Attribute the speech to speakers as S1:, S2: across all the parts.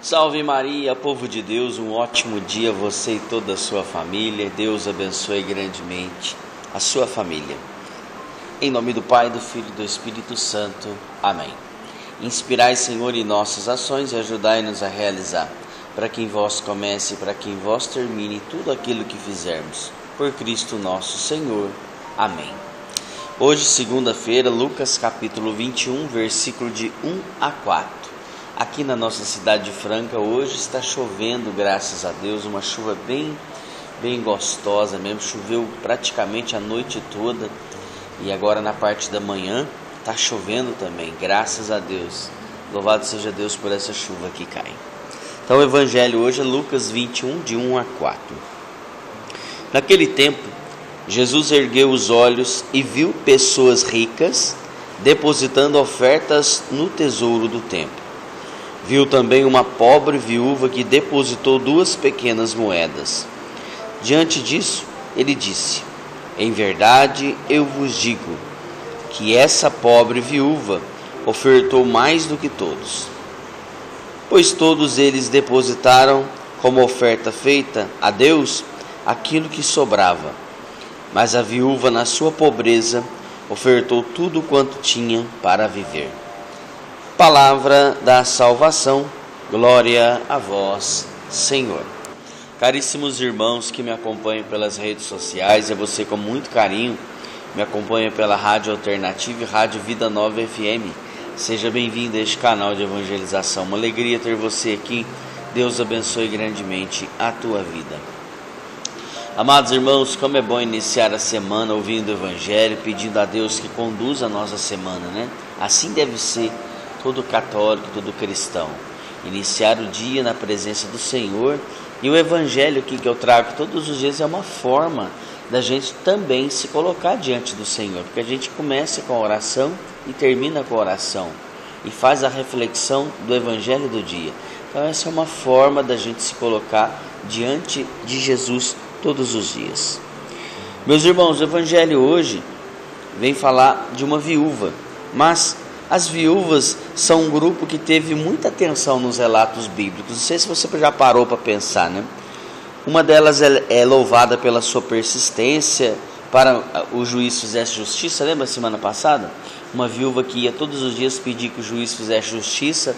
S1: Salve Maria, povo de Deus, um ótimo dia a você e toda a sua família. Deus abençoe grandemente a sua família. Em nome do Pai, do Filho e do Espírito Santo. Amém. Inspirai, Senhor, em nossas ações e ajudai-nos a realizar, para que em vós comece e para que em vós termine tudo aquilo que fizermos. Por Cristo nosso Senhor. Amém. Hoje, segunda-feira, Lucas capítulo 21, versículo de 1 a 4. Aqui na nossa cidade de Franca, hoje está chovendo, graças a Deus, uma chuva bem gostosa mesmo. Choveu praticamente a noite toda e agora na parte da manhã está chovendo também, graças a Deus. Louvado seja Deus por essa chuva que cai. Então o evangelho hoje é Lucas 21, de 1 a 4. Naquele tempo, Jesus ergueu os olhos e viu pessoas ricas depositando ofertas no tesouro do templo. Viu também uma pobre viúva que depositou 2 pequenas moedas. Diante disso, ele disse: em verdade, eu vos digo que essa pobre viúva ofertou mais do que todos, pois todos eles depositaram como oferta feita a Deus aquilo que sobrava. Mas a viúva, na sua pobreza, ofertou tudo quanto tinha para viver. Palavra da salvação, glória a vós, Senhor. Caríssimos irmãos que me acompanham pelas redes sociais, e você com muito carinho me acompanha pela Rádio Alternativa e Rádio Vida Nova FM. Seja bem-vindo a este canal de evangelização. Uma alegria ter você aqui. Deus abençoe grandemente a tua vida. Amados irmãos, como é bom iniciar a semana ouvindo o Evangelho, pedindo a Deus que conduza a nossa semana, né? Assim deve ser todo católico, todo cristão. Iniciar o dia na presença do Senhor. E o Evangelho aqui que eu trago todos os dias é uma forma da gente também se colocar diante do Senhor. Porque a gente começa com a oração e termina com a oração. E faz a reflexão do Evangelho do dia. Então essa é uma forma da gente se colocar diante de Jesus todos os dias. Meus irmãos, o Evangelho hoje vem falar de uma viúva. Mas as viúvas são um grupo que teve muita atenção nos relatos bíblicos. Não sei se você já parou para pensar, né? Uma delas é louvada pela sua persistência para o juiz fizesse justiça. Lembra semana passada? Uma viúva que ia todos os dias pedir que o juiz fizesse justiça,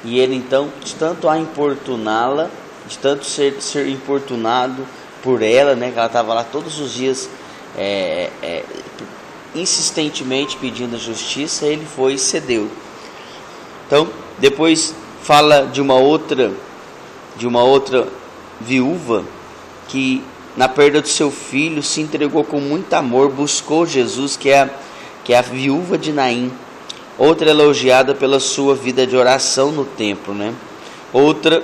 S1: e ele então, de tanto a importuná-la, de tanto ser importunado por ela, né? Que ela estava lá todos os dias insistentemente pedindo a justiça, ele foi e cedeu. Então, depois fala de uma outra viúva que na perda do seu filho se entregou com muito amor, buscou Jesus, que é a viúva de Naim. Outra elogiada pela sua vida de oração no templo, né? Outra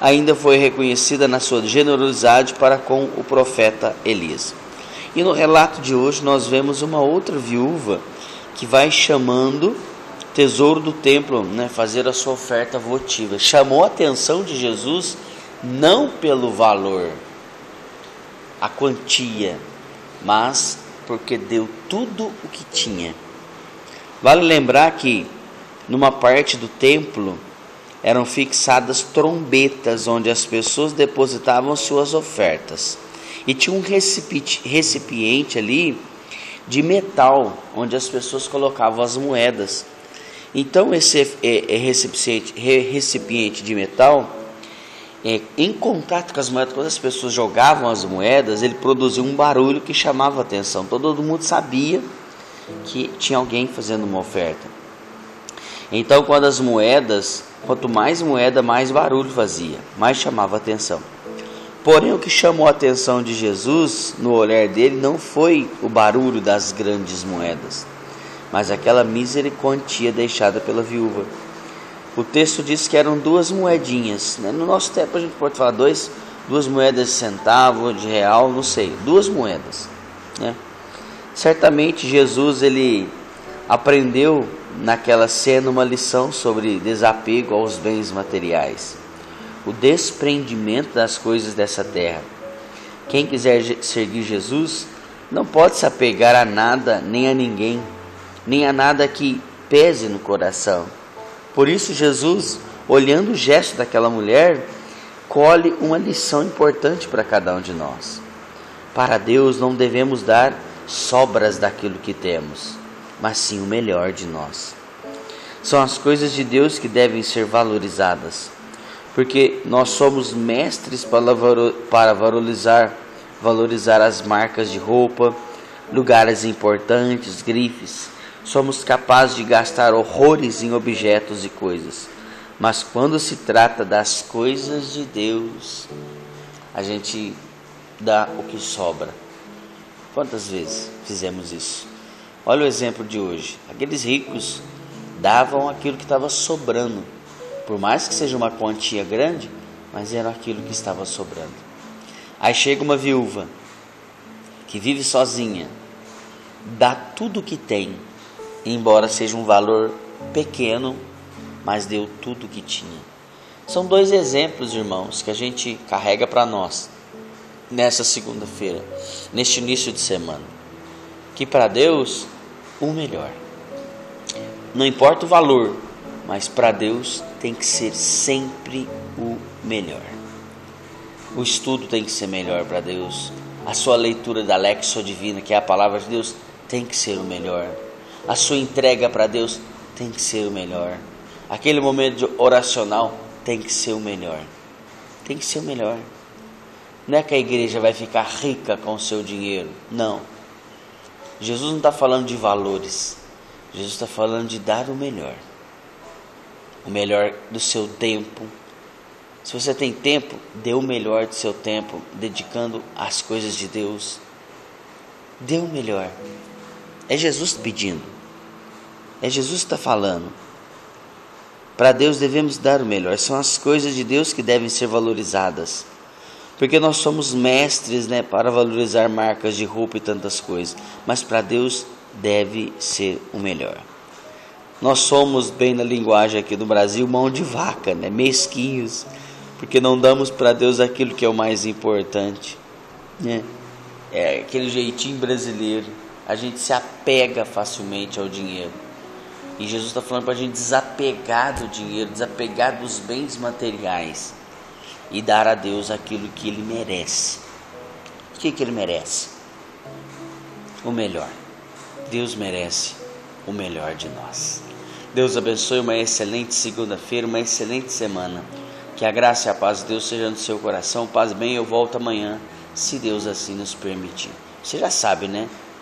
S1: ainda foi reconhecida na sua generosidade para com o profeta Elias. E no relato de hoje nós vemos uma outra viúva que vai chamando tesouro do templo, né, fazer a sua oferta votiva. Chamou a atenção de Jesus não pelo valor, a quantia, mas porque deu tudo o que tinha. Vale lembrar que numa parte do templo eram fixadas trombetas onde as pessoas depositavam suas ofertas. E tinha um recipiente ali de metal, onde as pessoas colocavam as moedas. Então esse recipiente de metal, em contato com as moedas, quando as pessoas jogavam as moedas, ele produzia um barulho que chamava a atenção. Todo mundo sabia que tinha alguém fazendo uma oferta. Então quanto mais moeda, mais barulho fazia, mais chamava a atenção. Porém, o que chamou a atenção de Jesus no olhar dele não foi o barulho das grandes moedas, mas aquela mísera quantia deixada pela viúva. O texto diz que eram 2 moedinhas, né? No nosso tempo a gente pode falar 2 moedas de centavo, de real, não sei, 2 moedas, né? Certamente Jesus ele aprendeu naquela cena uma lição sobre desapego aos bens materiais, o desprendimento das coisas dessa terra. Quem quiser seguir Jesus não pode se apegar a nada, nem a ninguém, nem a nada que pese no coração. Por isso Jesus olhando o gesto daquela mulher, colhe uma lição importante para cada um de nós. Para Deus não devemos dar sobras daquilo que temos, mas sim o melhor de nós. São as coisas de Deus que devem ser valorizadas, porque nós somos mestres para valorizar as marcas de roupa, lugares importantes, grifes. Somos capazes de gastar horrores em objetos e coisas, mas quando se trata das coisas de Deus, a gente dá o que sobra. Quantas vezes fizemos isso? Olha o exemplo de hoje. Aqueles ricos davam aquilo que estava sobrando, por mais que seja uma quantia grande, mas era aquilo que estava sobrando. Aí chega uma viúva que vive sozinha, dá tudo o que tem, embora seja um valor pequeno, mas deu tudo o que tinha. São dois exemplos, irmãos, que a gente carrega para nós nessa segunda-feira, neste início de semana, que para Deus o melhor. Não importa o valor, mas para Deus tem que ser sempre o melhor. O estudo tem que ser melhor para Deus. A sua leitura da Lexio Divina, que é a palavra de Deus, tem que ser o melhor. A sua entrega para Deus tem que ser o melhor. Aquele momento oracional tem que ser o melhor. Tem que ser o melhor. Não é que a igreja vai ficar rica com o seu dinheiro. Não. Jesus não está falando de valores. Jesus está falando de dar o melhor. O melhor do seu tempo. Se você tem tempo, dê o melhor do seu tempo, dedicando às coisas de Deus. Dê o melhor. É Jesus pedindo. É Jesus que está falando. Para Deus devemos dar o melhor. São as coisas de Deus que devem ser valorizadas. Porque nós somos mestres, para valorizar marcas de roupa e tantas coisas. Mas para Deus deve ser o melhor. Nós somos, bem na linguagem aqui do Brasil, mão de vaca, mesquinhos. Porque não damos para Deus aquilo que é o mais importante. É aquele jeitinho brasileiro. A gente se apega facilmente ao dinheiro. E Jesus está falando para a gente desapegar do dinheiro, desapegar dos bens materiais e dar a Deus aquilo que Ele merece. O que Ele merece? O melhor. Deus merece o melhor de nós. Deus abençoe uma excelente segunda-feira, uma excelente semana. Que a graça e a paz de Deus seja no seu coração. Paz bem, eu volto amanhã, se Deus assim nos permitir. Você já sabe,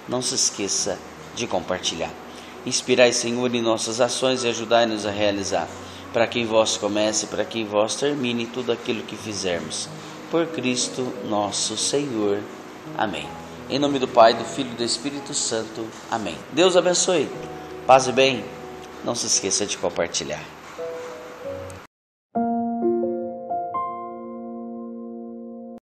S1: Não se esqueça de compartilhar. Inspirai, Senhor, em nossas ações e ajudai-nos a realizar, para que em vós comece, para que em vós termine tudo aquilo que fizermos. Por Cristo nosso Senhor. Amém. Em nome do Pai, do Filho e do Espírito Santo. Amém. Deus abençoe. Paz e bem. Não se esqueça de compartilhar.